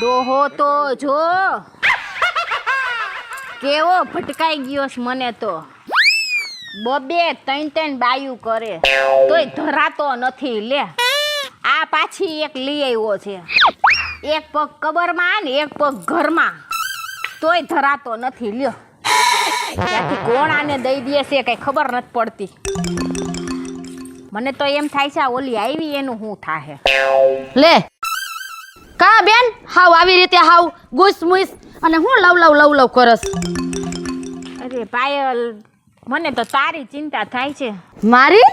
ડોહો તો જો કેવો ભટકાઈ ગયો છે મને તો બબે ત્રણ બાયું કરે તોય ધરાતો નથી લે આ પાછી એક લઈ આવ્યો છે એક પગ કબરમાં ને એક પગ ઘરમાં તોય ધરાતો નથી લ્યો ત્યાંથી કોણ આને દઈ દે છે કઈ ખબર નથી પડતી મને તો એમ થાય છે આ ઓલી આવી એનું શું થાહે લે કા બેન હાવ આવી રીતે હાવ ગુસ મુસ અને હું લવ કરસ અરે પાયલ મને તો તારી ચિંતા થાય છે મારી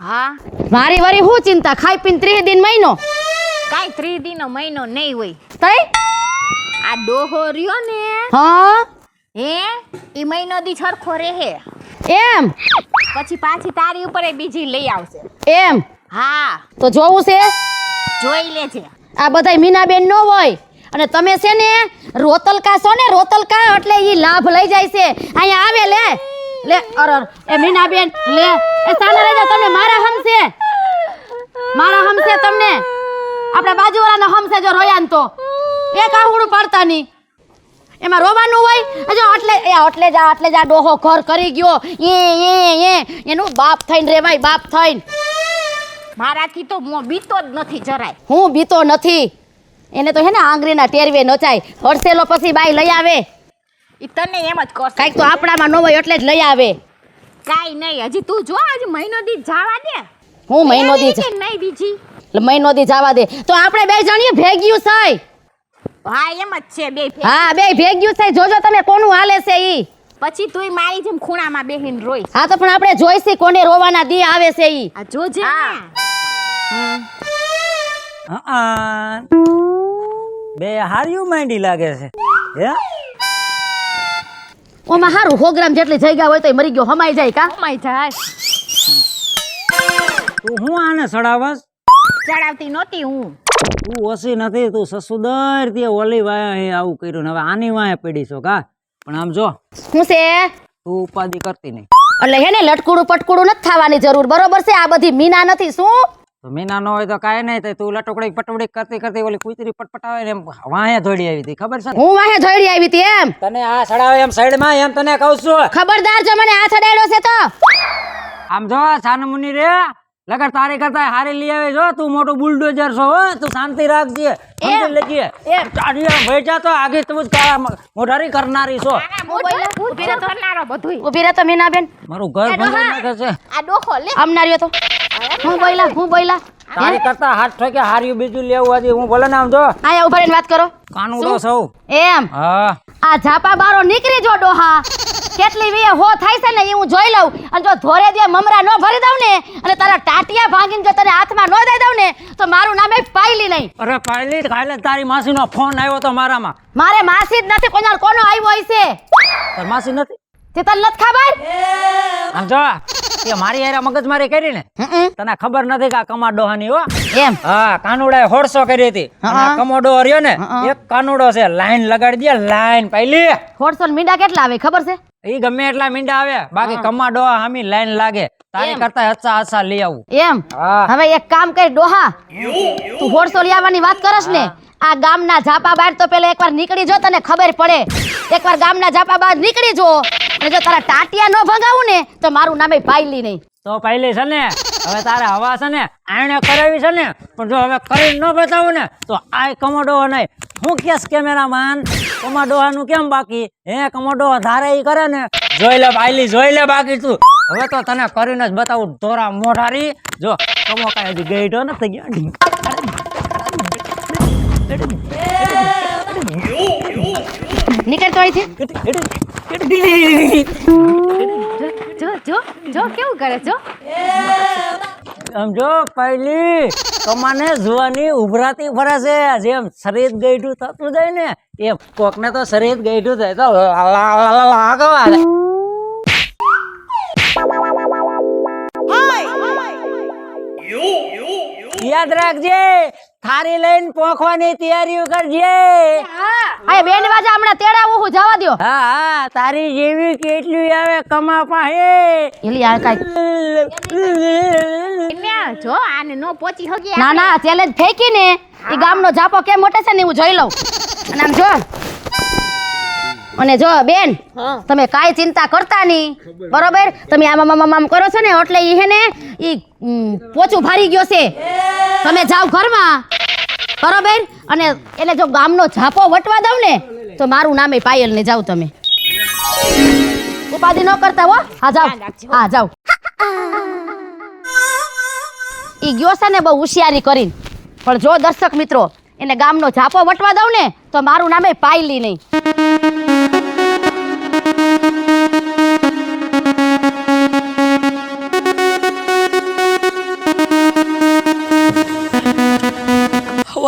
હા મારી વરી હું ચિંતા ખાઈ પીને 30 દિન મહિનો કાઈ 30 દિનનો મહિનો નહીં હોય તઈ આ ડોહો રહ્યો ને હા હે ઈ મહિનો દી સરખો રહે એમ પછી પાછી તારી ઉપર એ બીજી લઈ આવશે એમ હા તો જોવું છે જોઈ લેજે આ બધાય મીનાબેન નો હોય અને તમે છે ને રોતલકા છો ને રોતલકા એટલે ઈ લાભ લઈ જાય છે અહીંયા આવે લે અરર એ મીનાબેન લે એ સાને રહી જા તમને મારા હમસે તમને આપણા બાજુવાળાનો હમસે જો રોયાન તો એક આહુડું પડતા ની એમાં રોવાનું હોય જો એટલે જા ડોહો ઘર કરી ગયો એ એનું બાપ થઈને રેવાય બાપ થઈને મારાથી તો મો બીતો જ નથી જરાય હું બીતો નથી એને તો હે ને આંગળીના ટેરવે નચાય હરસેલો પછી બાઈ લઈ આવે ઈ તને એમ જ કરશે કાંઈક તો આપણામાં ન હોય એટલે જ લઈ આવે કાઈ નહીં હજી તું જો હજી મહિનો દી જવા દે હું મહિનો દી નહીં બીજી મહિનો દી જવા દે તો આપણે બે જણીએ ભેગ્યું છે હા એમ જ છે બે હા બે ભેગ્યું છે જોજો તમે કોનું હાલે છે ઈ પછી તુંય મારી જેમ ખૂણામાં બેહીને રોઈ હા તો પણ આપણે જોઈશી કોને રોવાના દી આવે છે ઈ આ જોજે બે હાર્યું માંડી લાગે છે હે ઓમાં હારું પ્રોગ્રામ જેટલી જગ્યા હોય તો મરી ગયો હમાઈ જાય કા માય જાય તું હું આને સડાવસ ચડાવતી નહોતી હું તું ઓછી નથી તું સસુદર તે ઓલી વાયા આવું કર્યું ને હવે આની વાયા પડી છો કા પણ આમ જો શું છે તું ઉપાધિ કરતી નહીં એટલે હે ને લટકુડું પટકુડું નથી થવાની જરૂર બરોબર છે આ બધી મીના નથી શું તો મીના નો હોય તો કાંઈ નહીં તો તું લટકડી પટવડી કરતી ઓલી કૂતરી પટપટાવે ને એમ વાયા ધોડી આવી હતી ખબર છે ને હું વાહે જોડી આવી હતી એમ તને આ સડાવે એમ સાઈડ માં એમ તને કહું છું ખબરદાર જો મને હાથ અડાડ્યો છે તો આમ જો સાનમુની રે લગર તારી કરતા હારી લઈ આવે જો તું મોટું બુલડોઝર છો હો તું શાંતિ રાખજે સમજી લેજે ચાડિયા ભેજા તો આગે તું જ કાળા મોઢારી કરનારી છો ઉભી રહે તો મીનાબેન મારું ઘર ભંગાઈ નાખે છે આ ડોહો લે આમનારીઓ તો હું બોયલા તારી કરતા હાથ ઠોકે હાર્યું બીજું લેવું હતી હું બોલે ને આમ જો આયા ઉભા રહીને વાત કરો કાનુડો સૌ એમ હા આ ઝાપા બારો નીકળી જો ડોહા કેટલી વીએ હો થાય છે ને એ હું જોઈ લઉં અને જો ધોરે દે મમરા ન ભરી દઉં ને અને તારા ટાટિયા ભાંગીને જો તને હાથમાં ન દઈ દઉં ને તો મારું નામ પાયલી નહીં અરે પાયલી કાલે તારી માસીનો ફોન આવ્યો તો મારામાં મારે માસી જ નથી કોનો આવ્યો હોય છે તાર માસી નથી તે તને નથી ખબર આમ જો કે મારી હારે મગજમારી કરી ને તને ખબર નથી કે આ કમાડોહાની હો એમ હા કાનુડાએ 150 કરી હતી અને આ કમોડો રહ્યો ને એક કાનુડો છે લાઈન લગાડી દે લાઈન પાયલી 150 મીંડા કેટલા આવે ખબર છે ઈ ગમે એટલા મીંડા આવે બાકી કમાડો હામી લાઈન લાગે તારી કરતા હચ્ચા લઈ આવું એમ હા હવે એક કામ કરી ડોહા તું 150 લઈ આવવાની વાત કરસ ને આ ગામના ઝાપા બહાર તો પેલા એકવાર નીકળી જો તને ખબર પડે એકવાર ગામના ઝાપા બહાર નીકળી જો અને જો તારા ટાટિયા ન ભગાવું ને તો મારું નામે પાયલી નહીં તો પાયલી છે ને હવે તારે હવા છે ને આણે કરાવી છે ને પણ જો હવે કરી ન બતાવું ને તો આ કમોડો નહીં હું કેસ કેમેરામાન કમોડોહાનું કેમ બાકી હે કમોડો ધારે ઈ કરે ને જોઈ લે પાયલી જોઈ લે બાકી તું હવે તો તને કરીને જ બતાવું ધોરા મોઢારી જો કમો કાંઈ હજી ગઈઢો નથી ગયા નીકળતો હોય છે જો કેવું કરે જો સમજો પહેલી કમાને જોવાની ઉભરાતી ફરે છે જેમ શરીર ગઈઢું થતું જાય ને એમ કોકને તો શરીર ગઈઢું થાય તો લાગવા યાદ રાખજે થારી લઈને પોખવાની તૈયારી કરજે હા બેન વાજા હમણાં તેડાવું હું જવા દ્યો હા હા તારી જેવી કેટલી આવે કમા પાસે એલી આ કાઈ જો આને નો પહોંચી હગી ના ના ચેલેન્જ ફેંકી ને ઈ ગામનો જાપો કેમ મોટે છે ને હું જોઈ લઉં અને આમ જો અને જો બેન તમે કાંઈ ચિંતા કરતા નહીં બરોબર તમે આમ કરો છો ને એટલે ઈ હે ને ઈ પોચું ભારી ગયો છે તમે જાઓ ઘરમાં બરોબર અને એટલે જો ગામનો ઝાપો વટવા દઉં ને તો મારું નામે પાયલ ને જાઓ તમે ઉપાધિ ન કરતા હો હા જાઓ ઈ ગયો છે ને બહુ હોશિયારી કરીને પણ જો દર્શક મિત્રો એને ગામનો ઝાપો વટવા દઉં ને તો મારું નામે પાયલી નહીં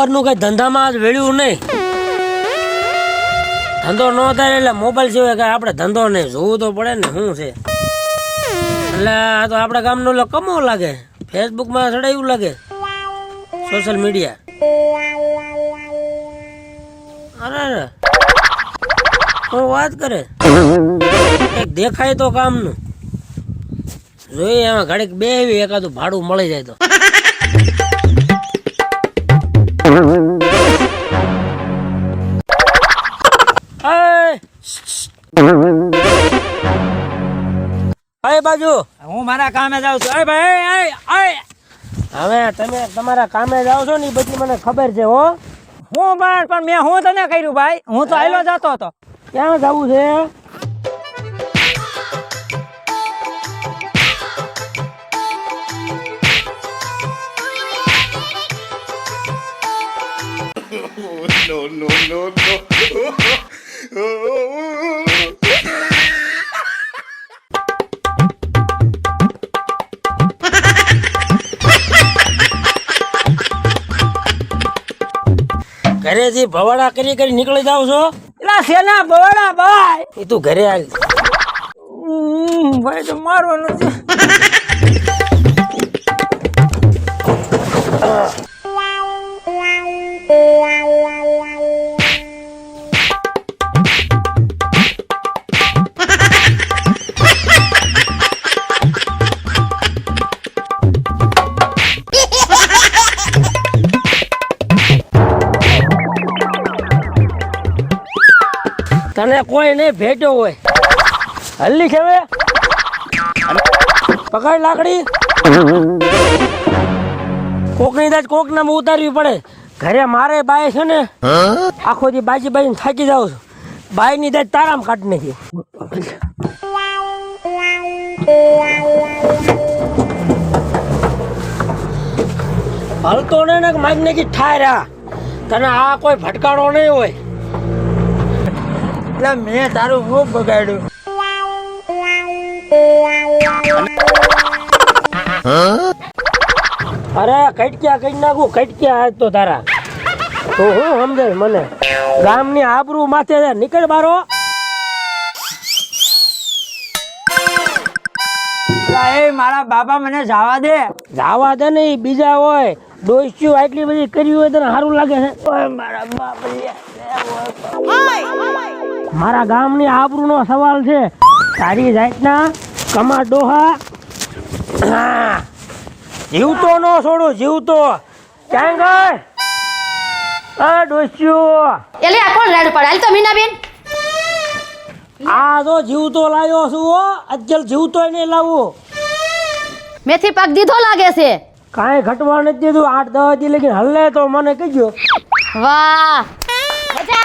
સવારનું કઈ ધંધામાં આજ વેળ્યું નહીં ધંધો ન થાય એટલે મોબાઈલ સિવાય કઈ આપણે ધંધો નહીં જોવું તો પડે ને શું છે એટલે આ તો આપણા ગામનો લો કમો લાગે ફેસબુકમાં ચડાયું લાગે સોશિયલ મીડિયા અરે હું વાત કરે એક દેખાય તો કામનું જોઈએ એમાં ઘડીક બે એકાદું ભાડું મળી જાય તો બાજુ હું મારા કામે જાઉં છું એ ભાઈ હવે તમે તમારા કામે જાઓ છો ને એ બધી મને ખબર છે હો હું પણ મેં હું તને કર્યું ભાઈ હું તો આયલો જતો હતો ક્યાં જવું છે ઘરેથી ભવાડા કરી કરી નીકળી જાવ છો એલા સેના બવાડા ભાઈ એ તું ઘરે આવ ભાઈ તો મારવાનું છે તને કોઈ નહીં ભેટ્યો હોય હલ્લી ખેવે પકડ લાકડી કોકની દાજ કોક નામ ઉતારવી પડે ઘરે મારે બાય છે ને આખો દી બાજી બાજી થાકી જાવ છું બાય ની દાજ તારામ કાઢ નાખી હલતો ને માગ નાખી ઠાર્યા તને આ કોઈ ભટકાણો નહીં હોય એટલે મેં તારું ખૂબ બગાડ્યું અરે કટક્યા કઈ નાખું કટક્યા આજ તો તારા તો હું સમજાય મને ગામની આબરૂ માથે છે નીકળ બારો એ મારા બાપા મને જવા દે જાવા દે ને ઈ બીજા હોય ડોસ્યું આટલી બધી કરી હોય તને સારું લાગે છે ઓય મારા બાપ મારા ગામની આબરૂનો સવાલ છે તારી જાતના કમા ડોહા જીવતો ન છોડો જીવતો ક્યાં ગઈ આ ડોસ્યું એટલે આ કોણ રાડું પાડે હાલ તો મીનાબેન આ તો જીવતો લાવ્યો છું હો અજલ જીવતો નહીં લાવું મેથી પાક દીધો લાગે છે કાંઈ ઘટવા નથી દીધું 8-10 દી લગી હલ્લે તો મને કહેજો વાહ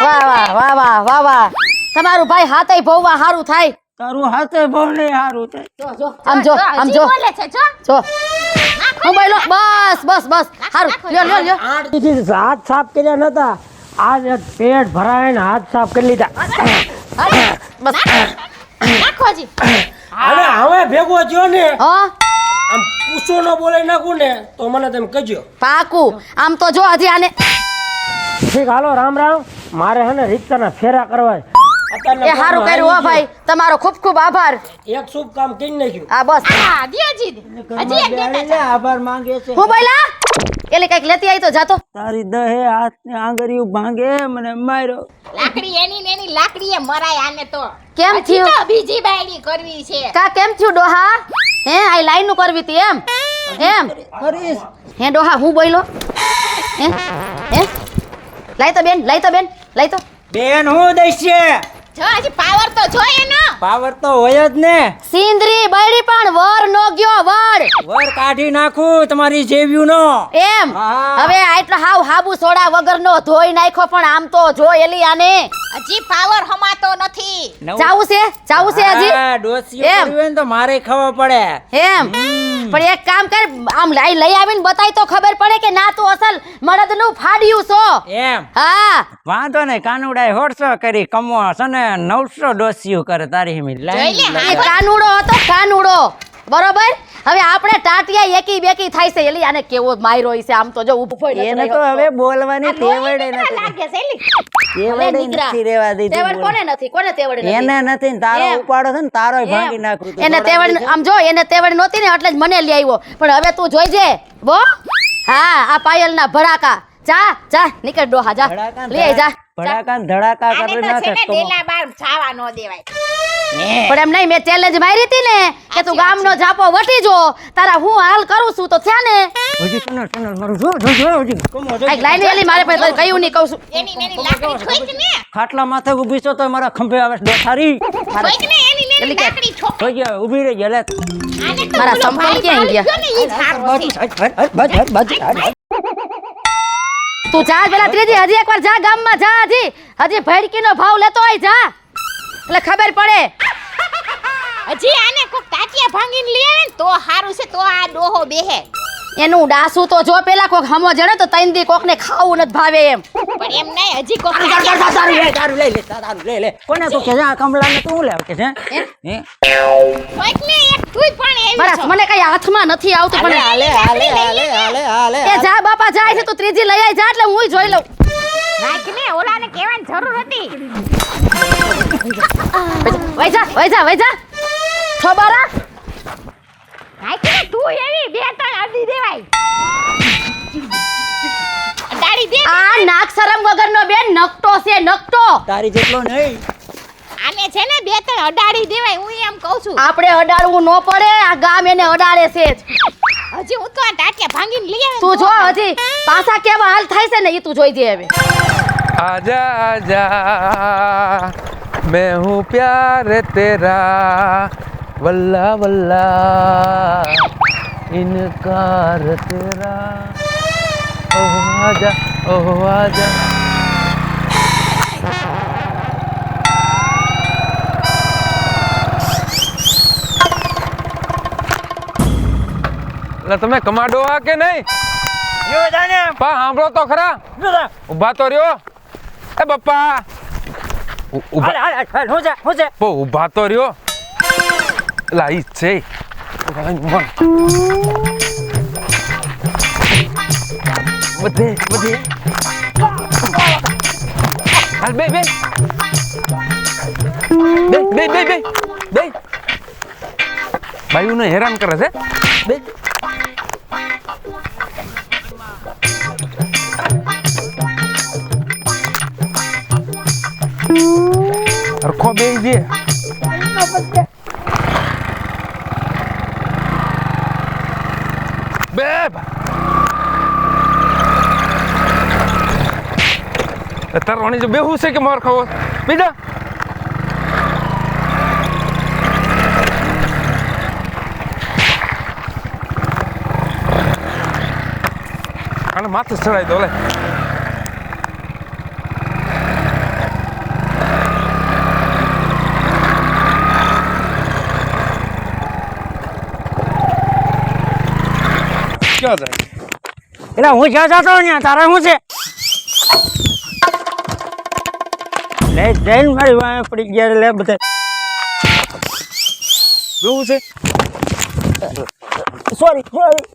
વાહ વાહ વાહ વાહ વાહ વાહ તમારું ભાઈ હાથે ભવવા હારું થાય તારું હાથે બહુ નહીં સારું થાય આમ જો આમ જો બોલે છે જો જો મોબાઈલ બસ બસ બસ હારું લ્યો લ્યો લ્યો 8 દી હાથ સાફ કર્યા નતા આજ પેટ ભરાઈને હાથ સાફ કરી લીધા બસ નાખો જી અને હવે ભેગો થયો ને હા આમ પૂછો ન બોલે નાખું ને તો મને તેમ કહેજો પાકું આમ તો જો હજી આને ઠીક હાલો રામ રામ મારે હે ને રીતના ફેરા કરવા એ હારું કર્યું હો ભાઈ તમારો ખૂબ ખૂબ આભાર એક શુભ કામ કરી નાખ્યું આ બસ હા દિયાજી હજી એક દેતા છે આભાર માંગે છે હું બોલા એટલે કઈક લેતી આવી તો જાતો તારી દહે હાથની આંગળીઓ ભાંગે મને માર્યો લાકડી એની ને એની લાકડીએ મરાય આને તો કેમ હજી થયું? તો બીજી બાયડી કરવી છે કા કેમ થયું ડોહા હે આ લાઈન નું કરવી હતી એમ એમ કરીશ હે ડોહા હું બોલ્યો હે હે લાઈ તો બેન લઈ તો બેન હું દઈશ છે જો હજી પાવર તો જોઈએ ને. પાવર તો હોય જ ને સિંદરી બૈરી પણ વર નો ગયો વર વર કાઢી નાખું તમારી જેવ્યું નો એમ હા. હવે આટલો હાવ હાબુ સોડા વગરનો ધોઈ નાખ્યો પણ આમ તો જો એલી આને હજી પાવર હમાતો નથી. જાવું છે હજી ડોસીઓ એમ. કરવી હોય ને તો મારે ખાવા પડે એમ પણ એક કામ કર આમ લઈ આવીને બતાય તો ખબર પડે કે ના તું અસલ મરદનું ફાડ્યું છો એમ હા વાંધો નહીં કાનુડાએ 150 કરી કમો છે ને 900 ડોસીઓ કરે તારી હિમી જોઈ લે, એ કાનુડો હતો કાનુડો બરોબર હવે આપણે ટાટિયા એકી બેકી થાય છે એલી આને કેવો માયરો છે આમ તો જો ઊભો પડ્યો એને તો હવે બોલવાની તેવડે આ નથી લાગે છે એલી. તેવડે નથી રેવા દીધી તેવડ કોને નથી કોને તેવડ નથી એને નથી ને તારો એમ. ઉપાડો છે ને તારોય એમ. ભાંગી નાખું તું એને થોડા તેવડ આમ જો એને તેવડ નહોતી ને એટલે જ મને લઈ આવ્યો પણ હવે તું જોઈજે બો હા આ પાયલના ભડાકા જા નીકળ ડોહા જા ધડાકા લઈ આઈ જા ભડાકા ને ધડાકા આને કરી તો છે નાખે ને તો ડેલા બાર જાવા ન દેવાય. પણ એમ નહીં મેં ચેલેન્જ મારી હતી ને કે તું ગામનો જાપો વટી જો તારા હું હાલ કરું છું તો થયા ને હજી ટનલ મારું જો હજી કમો જો આ લાઈન એલી મારે પાસે કયું નહીં કહું છું એની નેની લાકડી ઠોક ને. ખાટલા માથે ઊભી છો તો મારા ખંભે આવે છે ડોસારી ઠોક ને એની નેની એલી કે- લાકડી ઠોક. જોઈ ગયા ઊભી રહી ગયા લે આને તો મારા ઓલો સંપલ ભાઈ ક્યાં ગયા? ગયો ને ઈ જ હારું છે. તું જા પેલા ત્રીજી હજી એકવાર જા ગામમાં જા હજી ભડકીનો ભાવ લેતો હોય જા એટલે ખબર પડે હજી આને કોક તાટિયા ભાંગીને લઈ આવે ને તો હારું છે તો આ ડોહો બેહે. એનું ડાસું તો જો પેલા કોક હમો જણે તો તૈન દી કોકને ખાવું નથી ભાવે એમ પણ એમ નહીં હજી કોક તારું લઈ લે કોને તું કે છે આ કમલાને તું લે કે છે હે ઠોક ને એક ઠુઈ પણ બરાબર એવી મને કઈ હાથમાં નથી આવતું પણ હાલે એ જા બાપા જાય છે તું ત્રીજી લઈ આઈ જા એટલે હુંય જોઈ લઉં નાખ ને ઓલાને કહેવાની જરૂર હતી. વઈ જા ખબરા નાખ ને તું એવી બે ત્રણ અડી દેવાય. અડાડી દે. આ નાક શરમ વગરનો બેન નકટો છે નકટો તારી જેટલો નહીં આને છે ને બે ત્રણ અડાડી દેવાય હું એમ કહું છું. આપણે અડાડવું ન પડે આ ગામ એને અડાડે છે જ. હજી હું તો આ ટાટિયા ભાંગીને લઈ આવે ને તું તો જો હજી પાછા કેવા હાલ થાય છે ને એ તું જોઈ દે હવે आजा आजा मैं हूँ प्यार तेरा वल्ला वल्ला इनकार तेरा ओह आजा એટલે તમે કમાડો આ કે નહીં જો જાને પા સાંભળો તો ખરા ઊભા તો રહ્યો એ બપ્પા ઊભા હાલ હું છે પો ઊભા તો રહ્યો લા ઈ છે બધે હાલ બે બાયુને હેરાન કરે છે બે હરખો બે દે બે તારવાની જો બેહું છે કે માર ખાવો બીજા આને માથે ચડાઈ દો લે ક્યાં જાય એટલે હું જ્યાં જતો ને તારે શું છે લે જઈને મારી વાંહે પડી ગયા લે બધા બેહું છે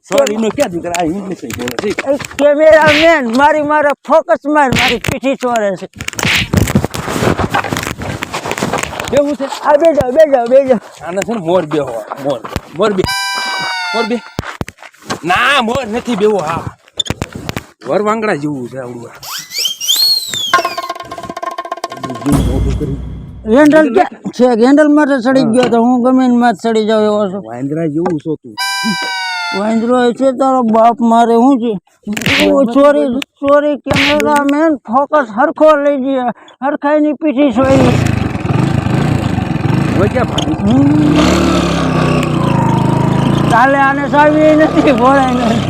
સોરી નો ક્યાં દીકરા ઇંગ્લિશ બોલે છે કેમેરામેન મારા ફોકસ મારી પીઠી ચોરે છે બેહું છે આ બેજો આને છે ને મોર બેહો મોર બે ના મોર નથી બેહો હા વર વાંગડા જેવું છે આવડું હેન્ડલ છે હેન્ડલ માં ચડી ગયો તો હું ગમે માં ચડી જાવ એવો છું વાંદરા જેવું છો તું વાંદરો છે તારો બાપ મારે શું છે ચોરી કેમેરામેન ફોકસ હરખો લઈ ગયા હરખાઈની પીઠી સોઈ હવે ક્યાં ભાગી? કાલે આને સાવી નથી ભોળાય નહીં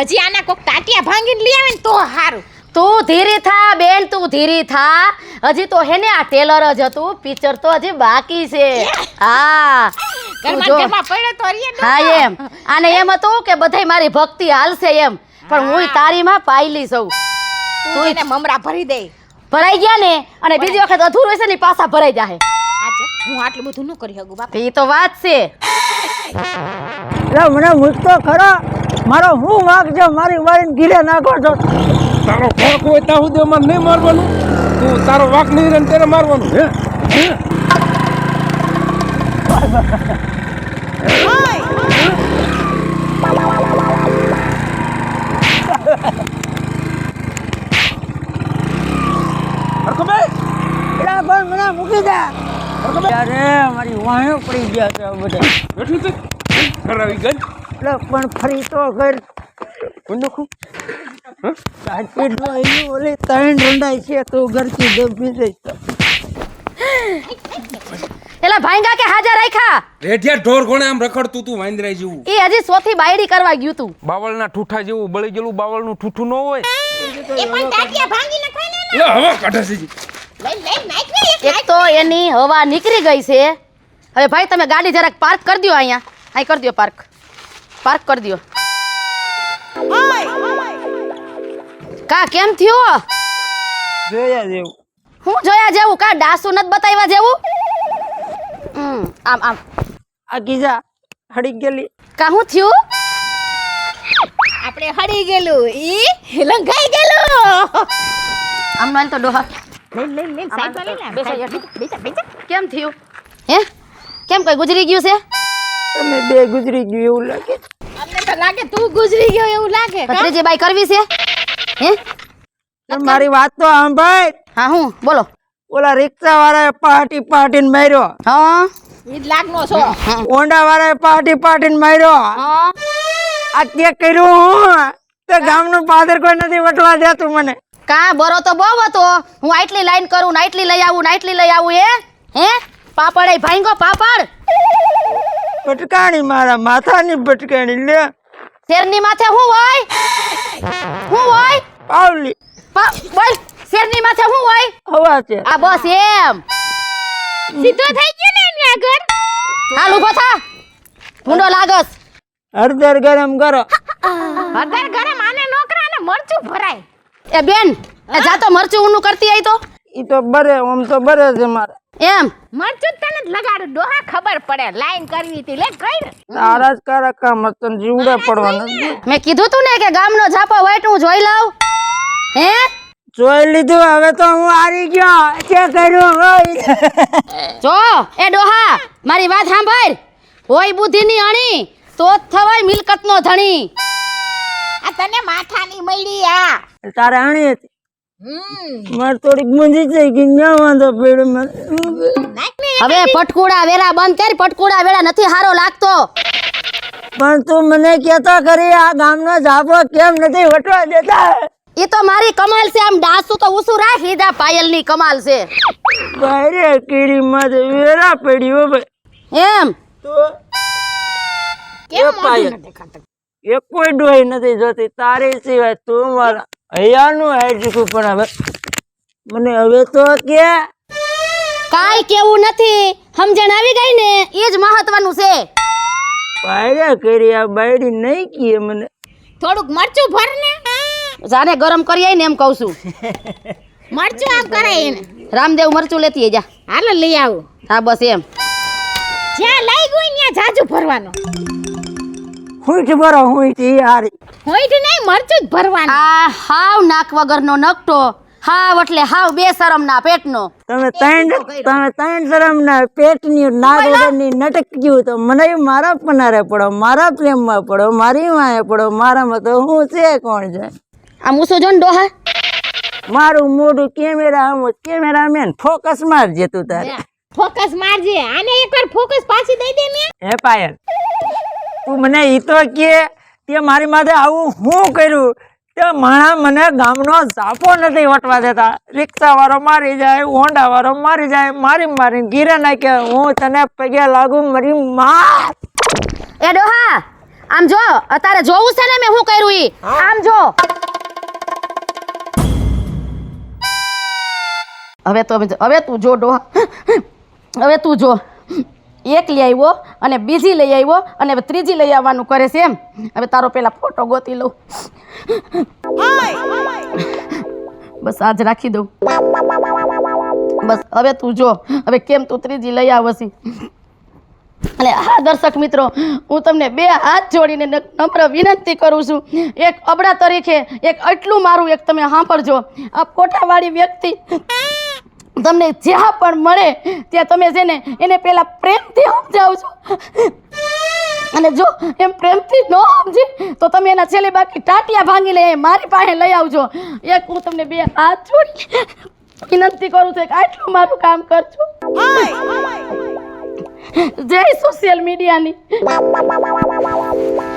હજી આના કોક તાટિયા ભાંગીને લઈ આવે ને તો હારું. તું ધીરી થા બેન, તું ધીરી થા. હજી તો હે ને આ ટેલર જ હતું, પિક્ચર તો હજી બાકી છે. હા તું જો. ઘરમાં પડ્યો તો રીએ હા એમ આને એમ હતું કે બધાય મારી ભક્તિ હાલશે એમ, પણ હું તારીમાં પાયલી સૌ. તું એને મમરા ભરી દે. ભરાઈ ગયા ને અને બીજી વખત અધૂરું હશે ને ઈ પાછા ભરાઈ જાહે. આજો હું આટલું બધું ન કરી શકું બાપા. ઈ તો વાત છે. મને મૂકતો ખરો મારો હું વાંક છે મારી વાળીને ઘીરે નાખો છો તારો વાંક હોય ત્યાં સુધી અમારે નહીં મારવાનું. તું તારો વાંક નહીં રહે ને ત્યારે મારવાનું. હે હરખભાઈ, એલા પણ મને મૂકી દે અરે મારી વાહે પડી ગયા છે આ બધા બેઠું છે ખરાવી ગઈ. એટલે પણ ફરી તો ઘર કોણ નાખું? સાચી ડોહી ઓલી ત્રણ રંડાઈ છે તો ઘરથી દબી જઈશ એલા ભાઈંગા કે હાજર રાખ્યા રેઢિયા ઢોર કોણે આમ રખડતું તું વાંદરાઈ જેવું? ઈ હજી સોથી બાયડી કરવા ગયું તું. બાવળના ઠૂઠા જેવું બળી ગયેલું બાવળનું ઠૂઠું ન હોય. એ પણ તાટિયા ભાંગી નખાય ને. લે હવા કાઢે છે જી. લઈ નાખ ને એક. એક તો એની હવા નીકળી ગઈ છે. હવે ભાઈ તમે ગાડી જરાક પાર્ક કરી દો અહીંયા. અહીં કરી દો પાર્ક કરી દો. કા કેમ થયો? જોયા જેવું હું જોયા જેવું કા ડાસુ નત બતાવ્યા જેવું? આમ આમ આ કીજા હડી ગયેલી કા હું થયું? આપણે હડી ગયેલું ઈ લંઘાઈ ગયેલું. આમ નાલ તો ડોહા લઈ સાઈડ માં લઈ લે. બેસા. કેમ થયું? હે કેમ કઈ ગુજરી ગયું છે? તમે બે ગુજરી ગયું એવું લાગે અમને તો લાગે તું ગુજરી ગયો એવું લાગે. ભત્રીજી બાઈ કરવી છે? હે પણ મારી વાત તો સાંભળ હા હું બોલો. ઓલા રિક્ષા વાળાએ પાટીને માર્યો હા ઈ જ લાગનો છો. ઓંડા વાળાએ પાટીને માર્યો હા આ તે કર્યું હું તે ગામનું પાદર કોઈ નથી વટવા દેતું મને કા બરો તો બહુ હતો. હું આટલી લાઈન કરું ને આટલી લઈ આવું હે પાપડ એ ભાંગો પાપડ ભટકાણી મારા માથાની ભટકાણી લે શેરની માથે હું હોય પાવલી બોલ શેરની માથે હું હોય? હવા છે આ બસ એમ સીધો થઈ ગયો ને એની આગળ. હાલ ઊભો થા ભૂંડો લાગસ. હળદર ગરમ કરો હળદર ગરમ આને નોકરા ને મરચું ભરાય. એ બેન એ જા તો મરચું ઊનું કરતી આઈ તો ઈ તો બરે આમ તો બરે છે મારે એમ મરચું તને જ લગાડું ડોહા ખબર પડે. લાઈન કરવી હતી લે કર. તારા જ કારા કામ તને જીવડે પડવાના મેં કીધું તું ને કે ગામનો ઝાપો વાઈટ હું જોઈ લઉં. હે જોઈ લીધું હવે તો હું હારી ગયો કે કર્યું હોય જો એ ડોહા મારી વાત સાંભળ. હોય બુદ્ધિની અણી તો જ થવાય મિલકતનો ધણી. આ તને માથાની મળી આ. તારે આણી હતી મારે થોડીક મૂંઝી થઈ ગઈ ન્યા વાંધો પડ્યો મને નાખ ને. હવે પટકુડા વેરા બંધ કર. પટકુડા વેરા નથી હારો લાગતો. પણ તું મને કેતો કરી આ ગામનો ઝાપો કેમ નથી વટવા દેતા ઈ તો મારી કમાલ છે. આમ ડાસુ તો ઉસુ રાખ લીધા પાયલની કમાલ છે બારે કીડી માં વેરા પડ્યો ભાઈ એમ. તો કેમ મોઢું પાયલ. ન દેખાતું? એ કોઈ ડોહી નથી જોતી તારી સિવાય તું મારા હૈયાનું હાઈટકું પણ હવે મને હવે તો કે કાઈ કેવું નથી. સમજણ આવી ગઈ ને એ જ મહત્વનું છે. પાયરા કરી આ બાયડી નહીં કીએ મને થોડુંક મરચું ભર ને. જાને ગરમ કરી આઈ ને એમ કહું છું. મરચું આમ કરાય એને. રામદેવ મરચું લેતી આઈ જા. હાલો લઈ આવું. હા બસ એમ. જ્યાં લઈ ગયું ત્યાં જાજુ ભરવાનું. હુંઠ ભરો હુંઠ ઈ હારી હોઈટ નહીં મરચું જ ભરવાનું. આ હાવ નાક વગરનો નકટો હાવ એટલે હાવ બેશરમના પેટનો. તમે ત્રણ શરમના પેટની નાક વગરની નટક્યું તો મને મારા પનારે પડો મારા પ્રેમમાં પડો મારી માએ પડો મારામાં તો હું છે કોણ છે આ મૂસો જો ને ડોહા મારું મોઢું કેમેરામેન ફોકસ મારજે તું તારે. ફોકસ મારજે આને એકવાર ફોકસ પાછી દઈ દે ને. હે પાયલ, તું મને ઈ તો કે તે મારી માથે આવું હું કર્યું તે માણા મને ગામનો સાપો નથી વટવા દેતા. રિક્ષા વાળો મારી જાય, હોન્ડા વાળો મારી જાય, મારીને ઘીરે નાખે. હું તને પગે લાગુ મારી માં. એ ડોહા આમ જો, અત્યારે જોવું છે ને મેં શું કર્યું ઈ. આમ જો. હવે તું જો ડોહા, હવે તું જો. એક લઈ આવ્યો અને બીજી લઈ આવ્યો અને હવે ત્રીજી લઈ આવવાનું કરે છે એમ. હવે તારો પેલા ફોટો ગોતી લઉં. બસ આજ રાખી દઉં. બસ હવે તું જો, હવે કેમ તું ત્રીજી લઈ આવશી. અને હા દર્શક મિત્રો, હું તમને બે હાથ જોડીને નમ્ર વિનંતી કરું છું. એક અબડા તરીકે એક એટલું મારું એક તમે સાંભળજો. આ કોઠાવાળી વ્યક્તિ તમને જ્યાં પણ મળે ત્યાં તમે છે ને એને પહેલાં પ્રેમથી સમજાવજો. અને જો એમ પ્રેમથી ન સમજે તો તમે એના છેલ્લે બાકી ટાટિયા ભાંગી લે મારી પાસે લઈ આવજો. એક હું તમને બે હાથ જોડી વિનંતી કરું છું, કે આટલું મારું કામ કરજો. જય સોશિયલ મીડિયાની.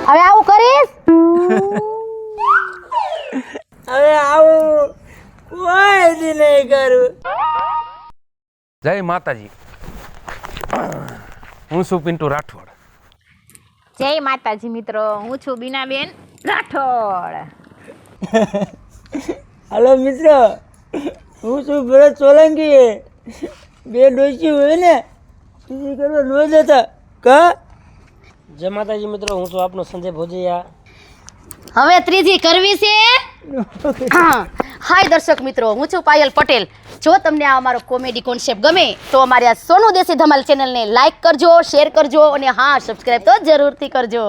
હવે આવું કરીશ. હવે આવું કોઈ દી નહીં કરું. જય માતાજી. હું છું પિન્ટુ રાઠોડ. જય માતાજી મિત્રો, હું છું બીનાબેન રાઠોડ. હાલો મિત્રો, હું છું ભરત સોલંકી. બે ડોસી હોય ને તીજી કરવા ન જતા કા. જય માતાજી મિત્રો, હું છું આપનો સંજય ભોજિયા. હવે ત્રીજી કરવી છે. હાય દર્શક મિત્રો, હું છું પાયલ પટેલ. જો તમને આ અમારો કોમેડી કોન્સેપ્ટ ગમે તો અમારી આ સોનુ દેશી ધમાલ ચેનલને લાઈક કરજો, શેર કરજો અને હા સબસ્ક્રાઈબ તો જરૂરથી કરજો.